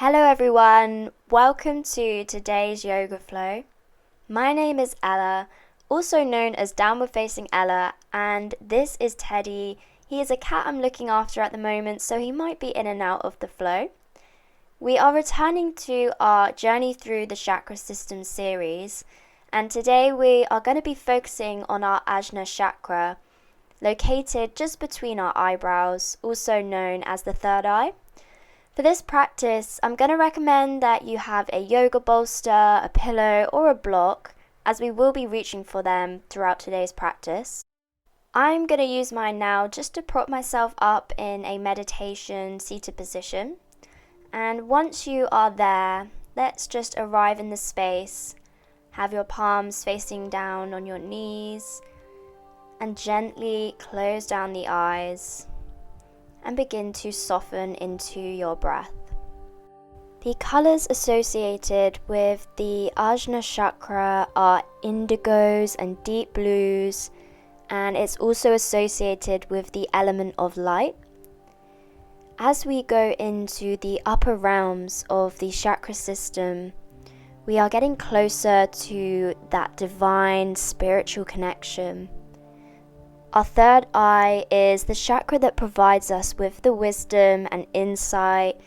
Hello everyone, welcome to today's yoga flow. My name is Ella, also known as Downward Facing Ella, and this is Teddy. He is a cat I'm looking after at the moment, so he might be in and out of the flow. We are returning to our Journey Through the Chakra System series, and today we are going to be focusing on our Ajna Chakra, located just between our eyebrows, also known as the third eye. For this practice, I'm going to recommend that you have a yoga bolster, a pillow, or a block, as we will be reaching for them throughout today's practice. I'm going to use mine now just to prop myself up in a meditation seated position. And once you are there, let's just arrive in the space. Have your palms facing down on your knees, and gently close down the eyes. And begin to soften into your breath. The colours associated with the Ajna Chakra are indigos and deep blues, and it's also associated with the element of light. As we go into the upper realms of the chakra system, we are getting closer to that divine spiritual connection. Our third eye is the chakra that provides us with the wisdom and insight,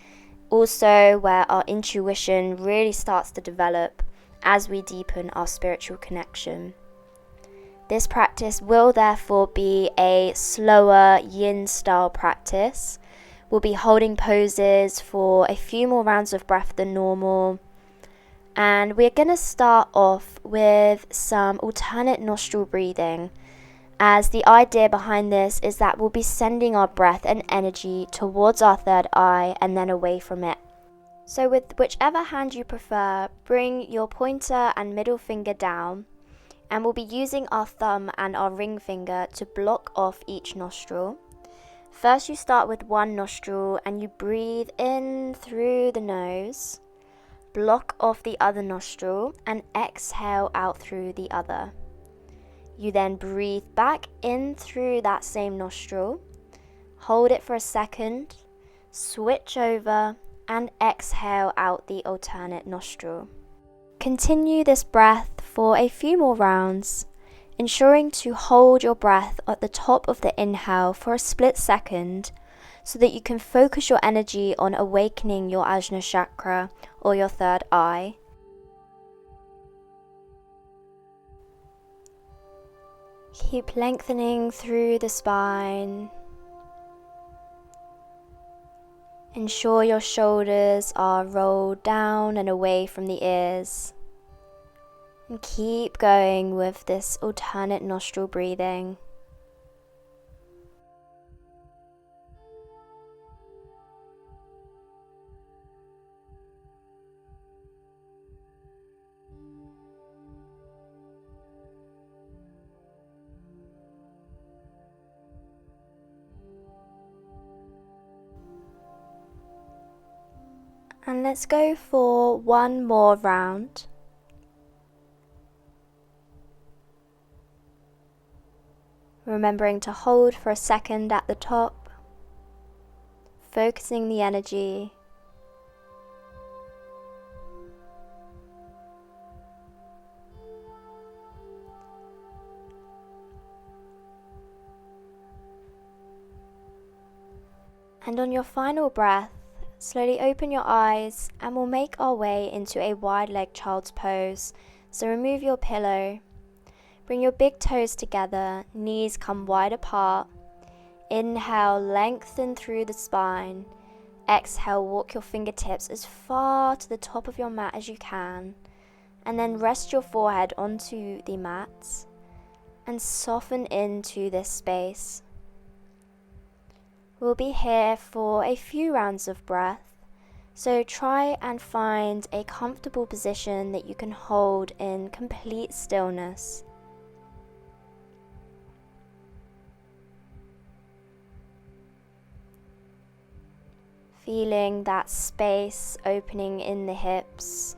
also where our intuition really starts to develop as we deepen our spiritual connection. This practice will therefore be a slower yin style practice. We'll be holding poses for a few more rounds of breath than normal. And we're going to start off with some alternate nostril breathing, as the idea behind this is that we'll be sending our breath and energy towards our third eye and then away from it. So with whichever hand you prefer, bring your pointer and middle finger down, and we'll be using our thumb and our ring finger to block off each nostril. First you start with one nostril and you breathe in through the nose, block off the other nostril and exhale out through the other. You then breathe back in through that same nostril, hold it for a second, switch over and exhale out the alternate nostril. Continue this breath for a few more rounds, ensuring to hold your breath at the top of the inhale for a split second so that you can focus your energy on awakening your Ajna Chakra or your third eye. Keep lengthening through the spine. Ensure your shoulders are rolled down and away from the ears. And keep going with this alternate nostril breathing. And let's go for one more round. Remembering to hold for a second at the top, focusing the energy. And on your final breath, slowly open your eyes and we'll make our way into a wide leg child's pose. So remove your pillow, bring your big toes together, knees come wide apart. Inhale, lengthen through the spine. Exhale, walk your fingertips as far to the top of your mat as you can. And then rest your forehead onto the mat and soften into this space. We'll be here for a few rounds of breath, so try and find a comfortable position that you can hold in complete stillness. Feeling that space opening in the hips.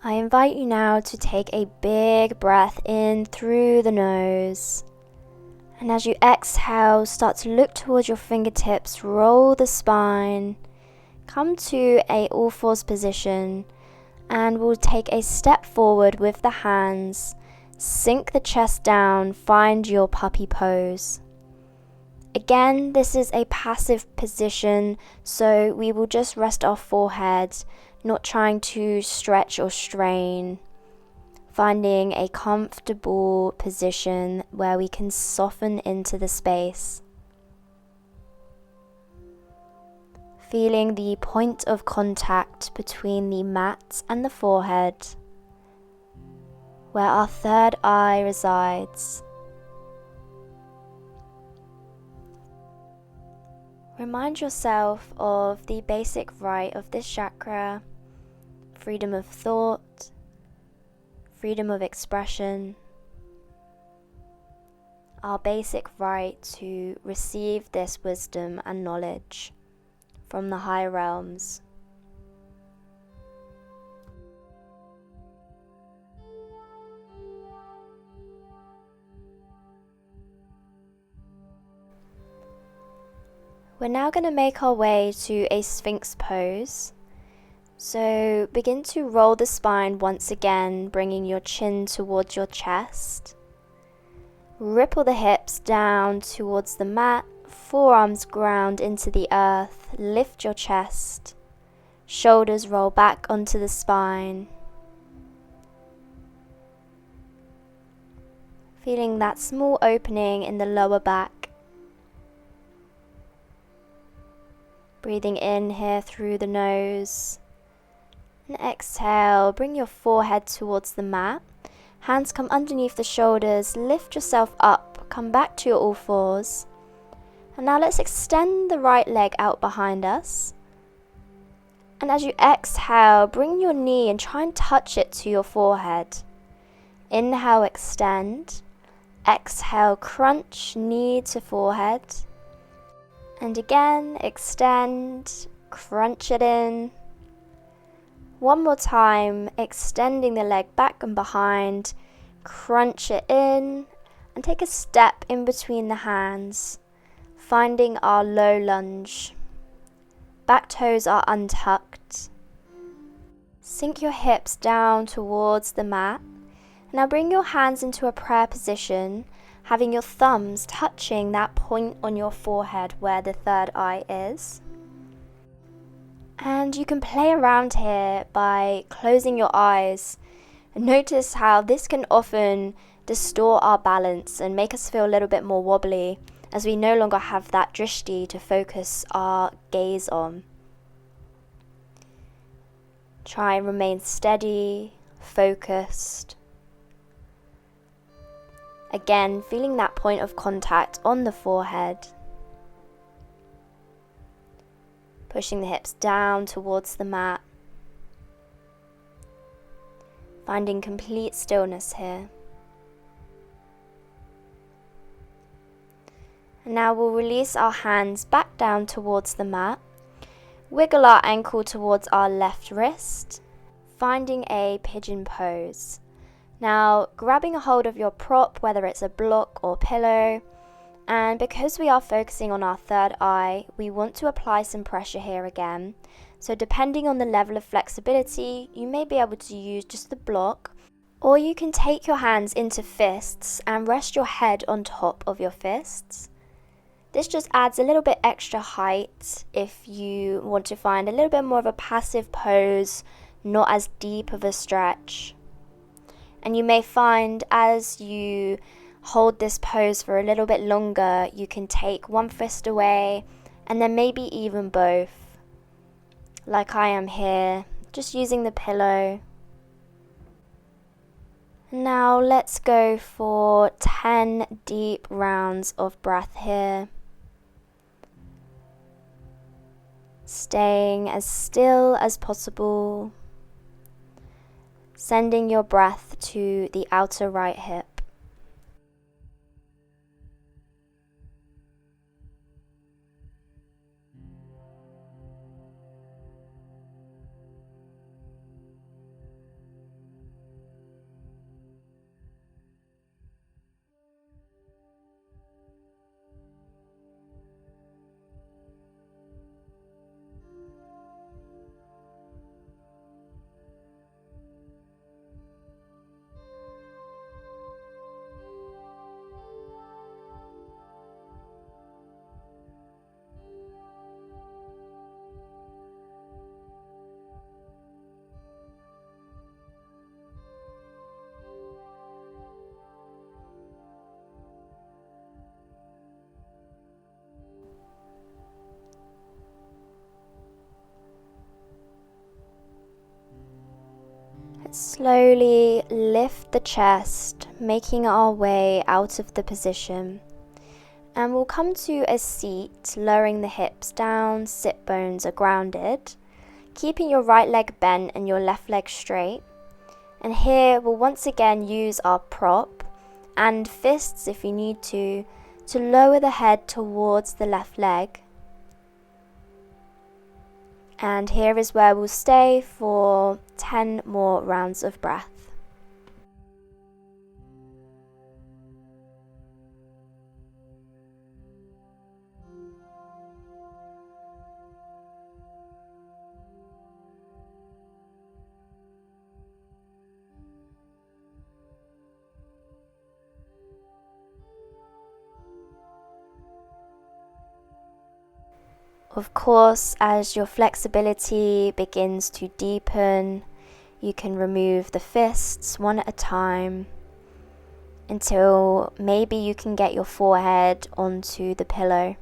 I invite you now to take a big breath in through the nose. And as you exhale, start to look towards your fingertips, roll the spine, come to a all fours position, and we'll take a step forward with the hands, sink the chest down, find your puppy pose. Again, this is a passive position, so we will just rest our forehead, not trying to stretch or strain. Finding a comfortable position where we can soften into the space. Feeling the point of contact between the mat and the forehead, where our third eye resides. Remind yourself of the basic right of this chakra: freedom of thought, freedom of expression, our basic right to receive this wisdom and knowledge from the higher realms. We're now going to make our way to a Sphinx pose. So begin to roll the spine once again, bringing your chin towards your chest. Ripple the hips down towards the mat, forearms ground into the earth, lift your chest, shoulders roll back onto the spine. Feeling that small opening in the lower back. Breathing in here through the nose. And exhale, bring your forehead towards the mat. Hands come underneath the shoulders, lift yourself up, come back to your all fours. And now let's extend the right leg out behind us. And as you exhale, bring your knee and try and touch it to your forehead. Inhale, extend. Exhale, crunch, knee to forehead. And again, extend, crunch it in. One more time, extending the leg back and behind, crunch it in, and take a step in between the hands, finding our low lunge. Back toes are untucked. Sink your hips down towards the mat. Now bring your hands into a prayer position, having your thumbs touching that point on your forehead where the third eye is. And you can play around here by closing your eyes. And notice how this can often distort our balance and make us feel a little bit more wobbly, as we no longer have that drishti to focus our gaze on. Try and remain steady, focused. Again, feeling that point of contact on the forehead. Pushing the hips down towards the mat. Finding complete stillness here. And now we'll release our hands back down towards the mat. Wiggle our ankle towards our left wrist. Finding a pigeon pose. Now, grabbing a hold of your prop, whether it's a block or pillow, and because we are focusing on our third eye, we want to apply some pressure here again. So depending on the level of flexibility, you may be able to use just the block, or you can take your hands into fists and rest your head on top of your fists. This just adds a little bit extra height if you want to find a little bit more of a passive pose, not as deep of a stretch. And you may find as you hold this pose for a little bit longer, you can take one fist away and then maybe even both. Like I am here, just using the pillow. Now let's go for 10 deep rounds of breath here. Staying as still as possible. Sending your breath to the outer right hip. Slowly lift the chest, making our way out of the position. And we'll come to a seat, lowering the hips down, sit bones are grounded, keeping your right leg bent and your left leg straight. And here we'll once again use our prop and fists if you need to lower the head towards the left leg. And here is where we'll stay for 10 more rounds of breath. Of course, as your flexibility begins to deepen, you can remove the fists one at a time until maybe you can get your forehead onto the pillow.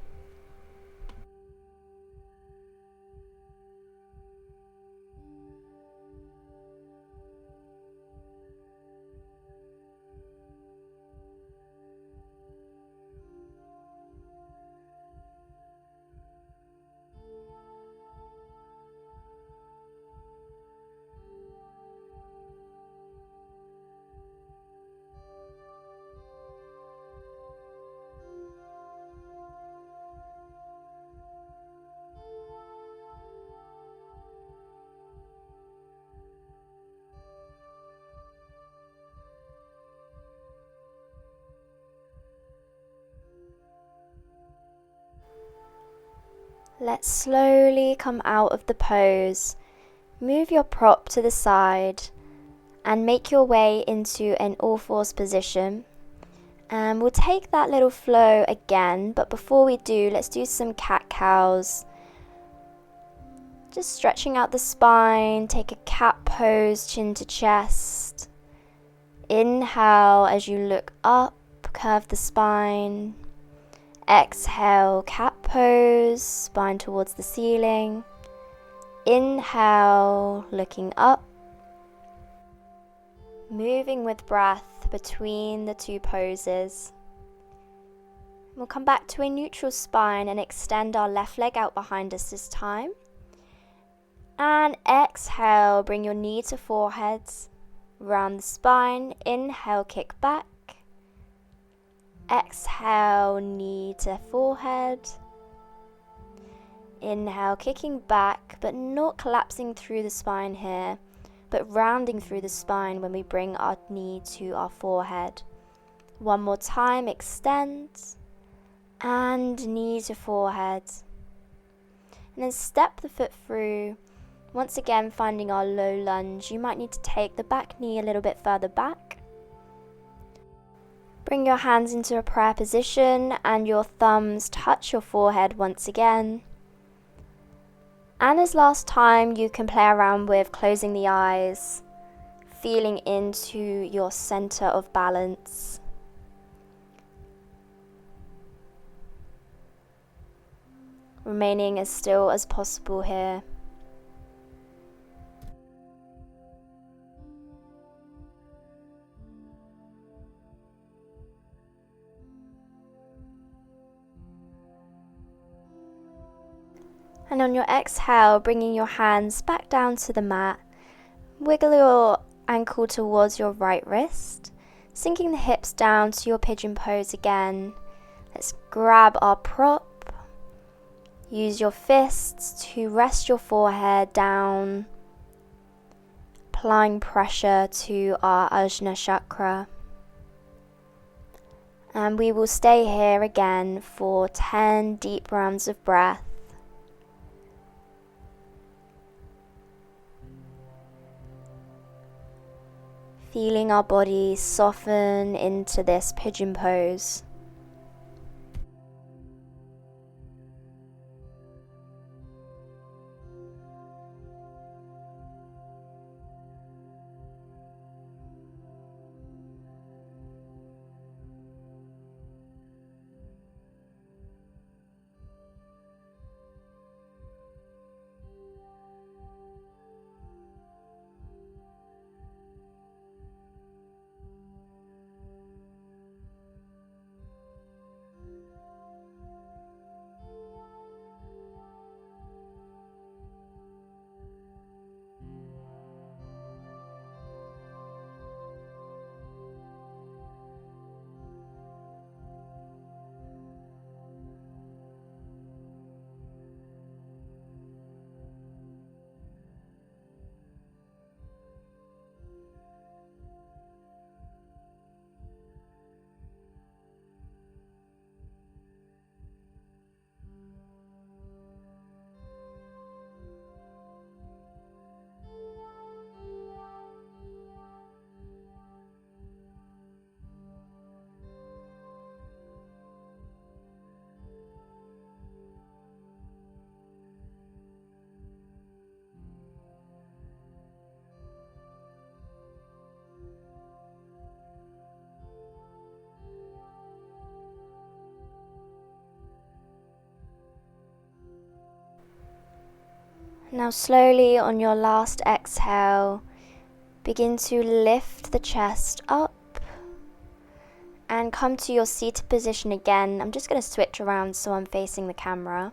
Let's slowly come out of the pose. Move your prop to the side and make your way into an all-fours position. And we'll take that little flow again, but before we do, let's do some cat-cows. Just stretching out the spine, take a cat pose, chin to chest. Inhale as you look up, curve the spine. Exhale, cat pose, spine towards the ceiling. Inhale, looking up. Moving with breath between the two poses. We'll come back to a neutral spine and extend our left leg out behind us this time. And exhale, bring your knee to forehead. Round the spine. Inhale, kick back. Exhale, knee to forehead. Inhale, kicking back, but not collapsing through the spine here, but rounding through the spine when we bring our knee to our forehead. One more time, extend, and knee to forehead. And then step the foot through, once again finding our low lunge. You might need to take the back knee a little bit further back. Bring your hands into a prayer position and your thumbs touch your forehead once again. And as last time, you can play around with closing the eyes, feeling into your center of balance. Remaining as still as possible here. And on your exhale, bringing your hands back down to the mat, wiggle your ankle towards your right wrist, sinking the hips down to your pigeon pose again. Let's grab our prop, use your fists to rest your forehead down, applying pressure to our Ajna Chakra. And we will stay here again for 10 deep rounds of breath. Feeling our body soften into this pigeon pose. Now slowly on your last exhale, begin to lift the chest up and come to your seated position again. I'm just going to switch around so I'm facing the camera.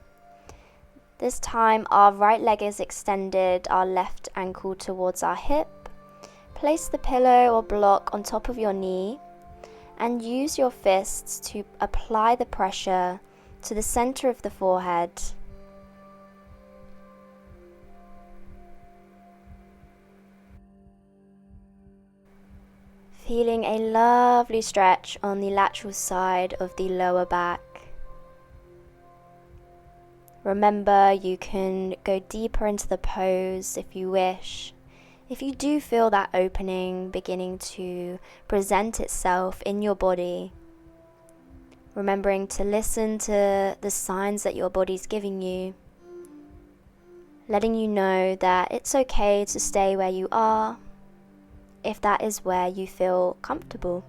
This time our right leg is extended, our left ankle towards our hip. Place the pillow or block on top of your knee and use your fists to apply the pressure to the center of the forehead. Feeling a lovely stretch on the lateral side of the lower back. Remember, you can go deeper into the pose if you wish. If you do feel that opening beginning to present itself in your body, remembering to listen to the signs that your body's giving you, letting you know that it's okay to stay where you are, if that is where you feel comfortable.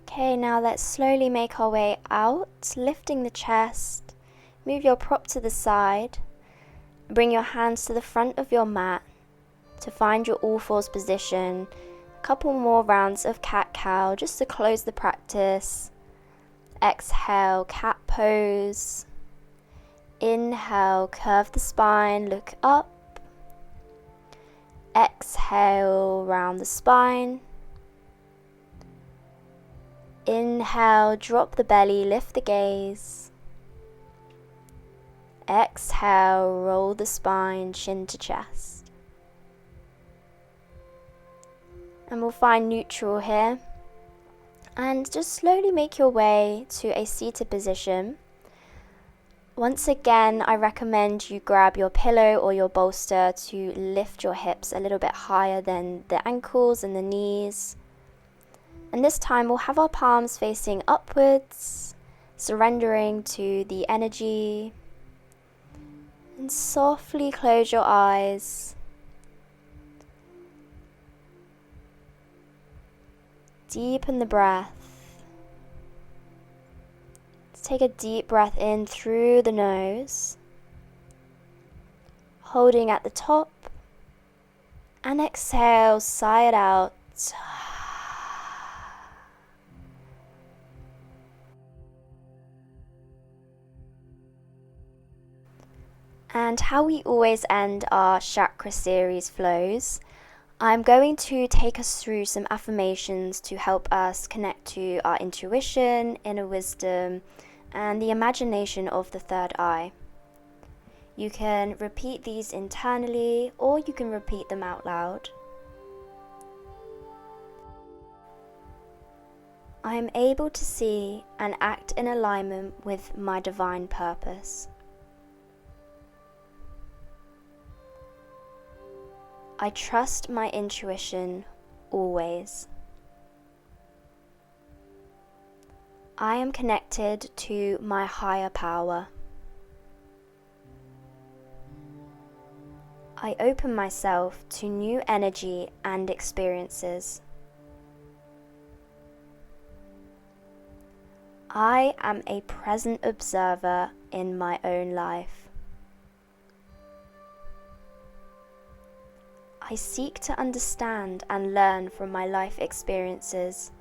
Okay, now let's slowly make our way out, lifting the chest. Move your prop to the side. Bring your hands to the front of your mat to find your all fours position. A couple more rounds of cat-cow just to close the practice. Exhale, cat pose. Inhale, curve the spine, look up. Exhale, round the spine. Inhale, drop the belly, lift the gaze. Exhale, roll the spine, chin to chest. And we'll find neutral here. And just slowly make your way to a seated position. Once again, I recommend you grab your pillow or your bolster to lift your hips a little bit higher than the ankles and the knees. And this time we'll have our palms facing upwards, surrendering to the energy. And softly close your eyes. Deepen the breath. Let's take a deep breath in through the nose, holding at the top, and exhale, sigh it out. And how we always end our chakra series flows, I'm going to take us through some affirmations to help us connect to our intuition, inner wisdom, and the imagination of the third eye. You can repeat these internally or you can repeat them out loud. I am able to see and act in alignment with my divine purpose. I trust my intuition always. I am connected to my higher power. I open myself to new energy and experiences. I am a present observer in my own life. I seek to understand and learn from my life experiences.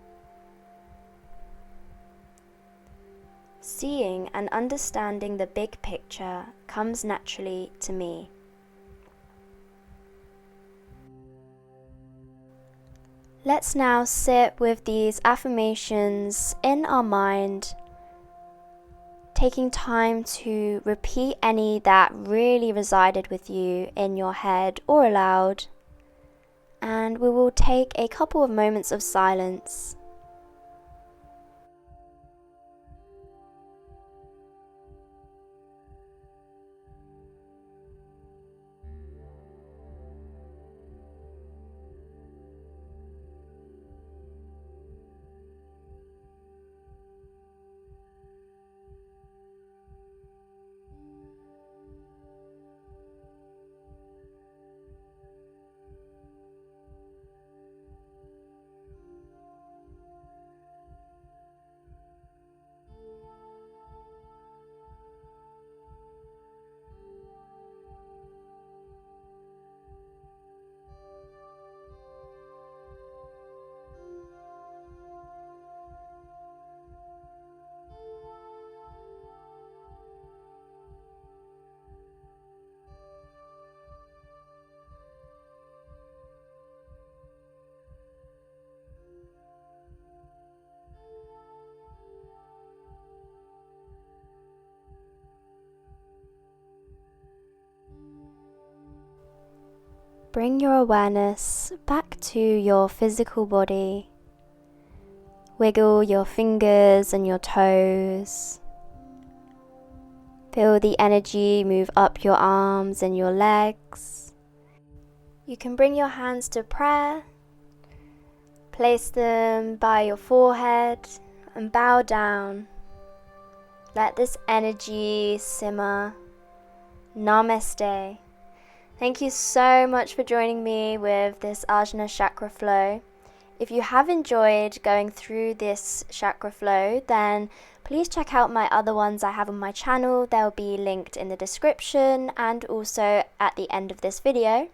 Seeing and understanding the big picture comes naturally to me. Let's now sit with these affirmations in our mind, taking time to repeat any that really resided with you in your head or aloud. And we will take a couple of moments of silence. bring your awareness back to your physical body. Wiggle your fingers and your toes. Feel the energy move up your arms and your legs. You can bring your hands to prayer. Place them by your forehead and bow down. Let this energy simmer. Namaste. Thank you so much for joining me with this Ajna Chakra flow. If you have enjoyed going through this chakra flow, then please check out my other ones I have on my channel. They'll be linked in the description and also at the end of this video.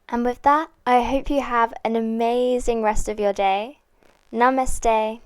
And with that, I hope you have an amazing rest of your day. Namaste.